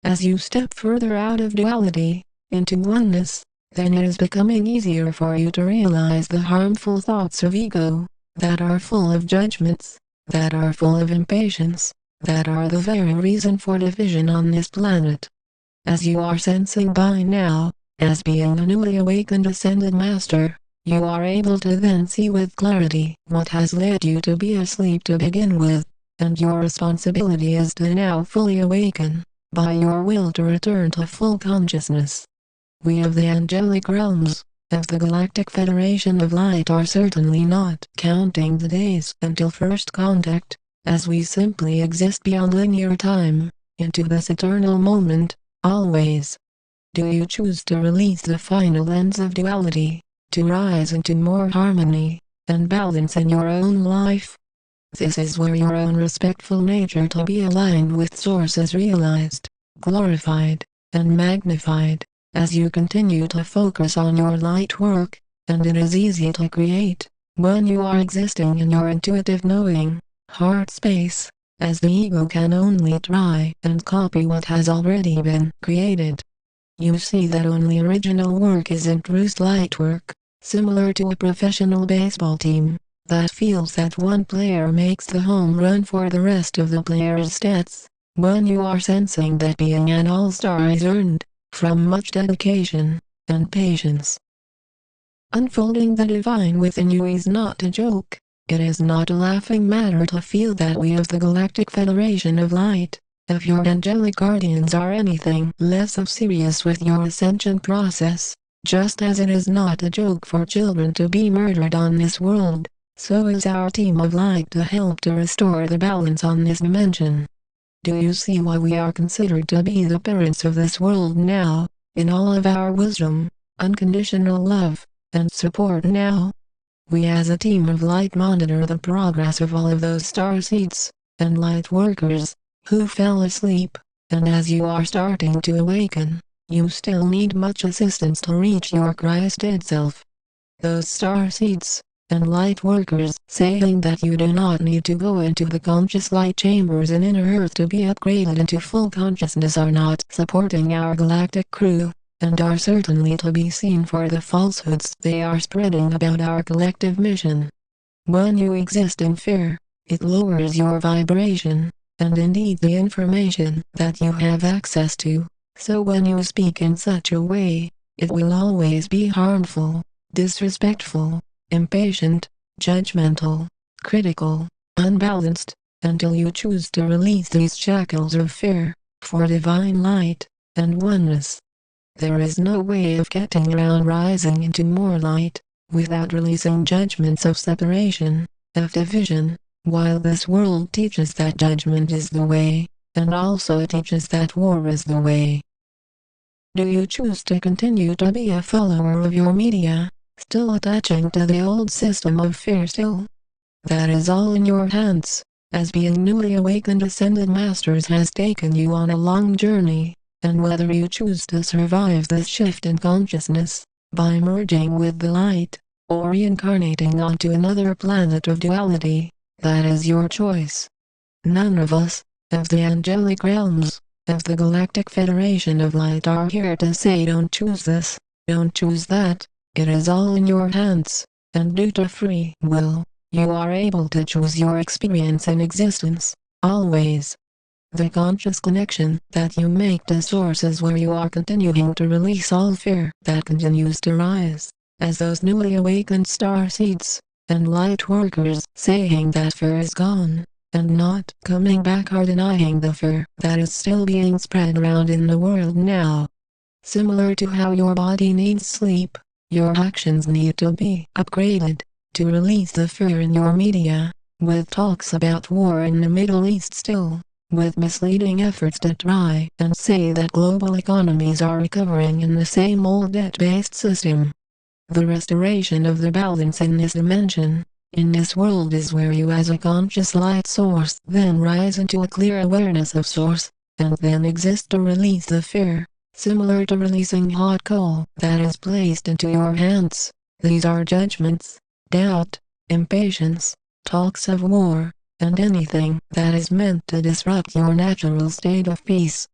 As you step further out of duality, into oneness, then it is becoming easier for you to realize the harmful thoughts of ego, that are full of judgments, that are full of impatience, that are the very reason for division on this planet. As you are sensing by now, as being a newly awakened ascended master, you are able to then see with clarity what has led you to be asleep to begin with, and your responsibility is to now fully awaken, by your will to return to full consciousness. We of the angelic realms, of the Galactic Federation of Light are certainly not counting the days until first contact, as we simply exist beyond linear time, into this eternal moment, always. Do you choose to release the final ends of duality, to rise into more harmony and balance in your own life? This is where your own respectful nature to be aligned with Source is realized, glorified, and magnified, as you continue to focus on your light work, and it is easy to create, when you are existing in your intuitive knowing, heart space, as the ego can only try and copy what has already been created. You see that only original work is introduced light work, similar to a professional baseball team, that feels that one player makes the home run for the rest of the player's stats, when you are sensing that being an all-star is earned, from much dedication and patience. Unfolding the divine within you is not a joke. It is not a laughing matter to feel that we of the Galactic Federation of Light, of your angelic guardians, are anything less of serious with your ascension process. Just as it is not a joke for children to be murdered on this world, so is our team of light to help to restore the balance on this dimension. Do you see why we are considered to be the parents of this world now, in all of our wisdom, unconditional love, and support now? We as a team of light monitor the progress of all of those star seeds, and light workers, who fell asleep, and as you are starting to awaken, you still need much assistance to reach your Christed self. Those star seeds, and light workers saying that you do not need to go into the conscious light chambers in inner earth to be upgraded into full consciousness are not supporting our galactic crew, and are certainly to be seen for the falsehoods they are spreading about our collective mission. When you exist in fear, it lowers your vibration, and indeed the information that you have access to, so when you speak in such a way, it will always be harmful, disrespectful, impatient, judgmental, critical, unbalanced, until you choose to release these shackles of fear, for divine light, and oneness. There is no way of getting around rising into more light, without releasing judgments of separation, of division, while this world teaches that judgment is the way, and also teaches that war is the way. Do you choose to continue to be a follower of your media, still attaching to the old system of fear still? That is all in your hands, as being newly awakened ascended masters has taken you on a long journey. And whether you choose to survive this shift in consciousness, by merging with the light, or reincarnating onto another planet of duality, that is your choice. None of us, of the angelic realms, of the Galactic Federation of Light are here to say don't choose this, don't choose that. It is all in your hands, and due to free will, you are able to choose your experience in existence, always. The conscious connection that you make to Source is where you are continuing to release all fear that continues to rise, as those newly awakened star seeds, and light workers saying that fear is gone, and not coming back are denying the fear that is still being spread around in the world now. Similar to how your body needs sleep, your actions need to be upgraded, to release the fear in your media, with talks about war in the Middle East still, with misleading efforts to try and say that global economies are recovering in the same old debt-based system. The restoration of the balance in this dimension, in this world, is where you as a conscious light source then rise into a clear awareness of Source, and then exist to release the fear, similar to releasing hot coal that is placed into your hands. These are judgments, doubt, impatience, talks of war, and anything that is meant to disrupt your natural state of peace.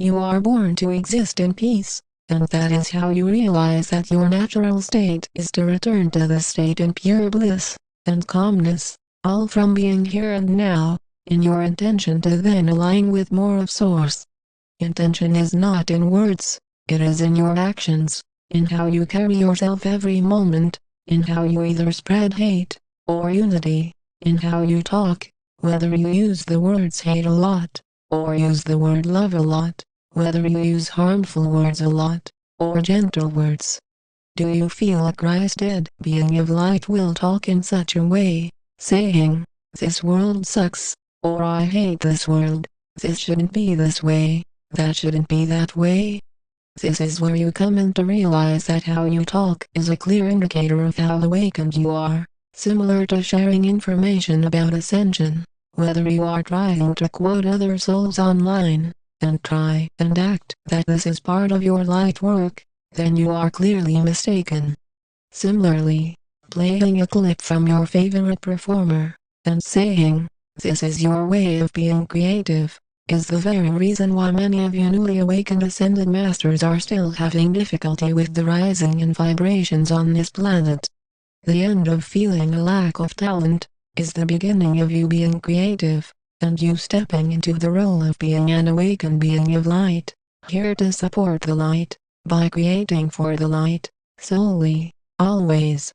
You are born to exist in peace, and that is how you realize that your natural state is to return to the state in pure bliss and calmness, all from being here and now, in your intention to then align with more of Source. Intention is not in words, it is in your actions, in how you carry yourself every moment, in how you either spread hate or unity, in how you talk, whether you use the words hate a lot or use the word love a lot, whether you use harmful words a lot or gentle words. Do you feel a Christed being of light will talk in such a way, saying, "This world sucks," or "I hate this world, this shouldn't be this way, that shouldn't be that way"? This is where you come in to realize that how you talk is a clear indicator of how awakened you are, similar to sharing information about ascension. Whether you are trying to quote other souls online, and try and act that this is part of your light work, then you are clearly mistaken. Similarly, playing a clip from your favorite performer, and saying, "This is your way of being creative," is the very reason why many of you newly awakened ascended masters are still having difficulty with the rising in vibrations on this planet. The end of feeling a lack of talent is the beginning of you being creative, and you stepping into the role of being an awakened being of light, here to support the light, by creating for the light, solely, always.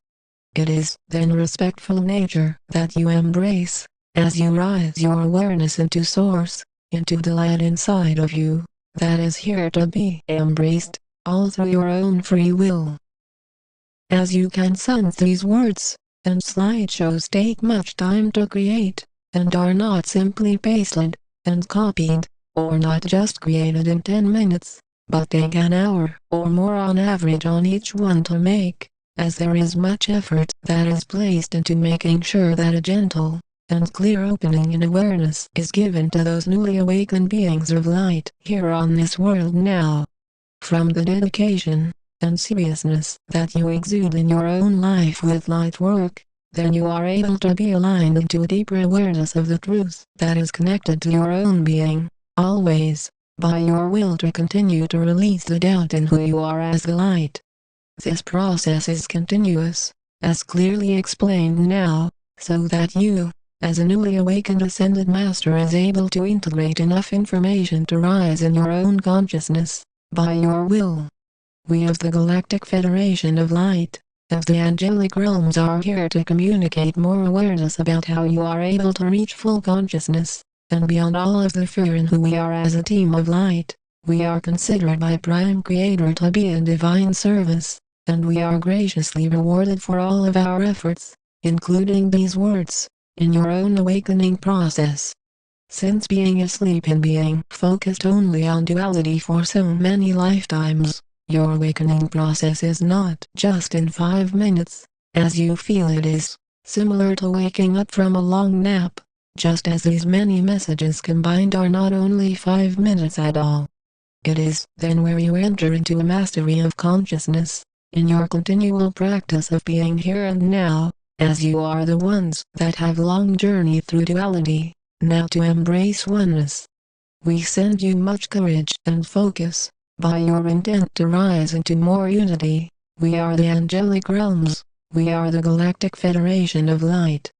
It is, then, respectful nature that you embrace, as you rise your awareness into Source, into the light inside of you, that is here to be embraced, all through your own free will. As you can sense, these words and slideshows take much time to create, and are not simply pasted and copied, or not just created in 10 minutes, but take an hour or more on average on each one to make, as there is much effort that is placed into making sure that a gentle and clear opening in awareness is given to those newly awakened beings of light here on this world now. From the dedication and seriousness that you exude in your own life with light work, then you are able to be aligned into a deeper awareness of the truth that is connected to your own being, always, by your will to continue to release the doubt in who you are as the light. This process is continuous, as clearly explained now, so that you, as a newly awakened ascended master, is able to integrate enough information to rise in your own consciousness, by your will. We of the Galactic Federation of Light, of the angelic realms, are here to communicate more awareness about how you are able to reach full consciousness, and beyond all of the fear in who we are as a team of light, we are considered by Prime Creator to be in divine service, and we are graciously rewarded for all of our efforts, including these words, in your own awakening process. Since being asleep and being focused only on duality for so many lifetimes, your awakening process is not just in 5 minutes, as you feel it is, similar to waking up from a long nap, just as these many messages combined are not only 5 minutes at all. It is then where you enter into a mastery of consciousness, in your continual practice of being here and now, as you are the ones that have long journeyed through duality, now to embrace oneness. We send you much courage and focus, by your intent to rise into more unity. We are the angelic realms, we are the Galactic Federation of Light.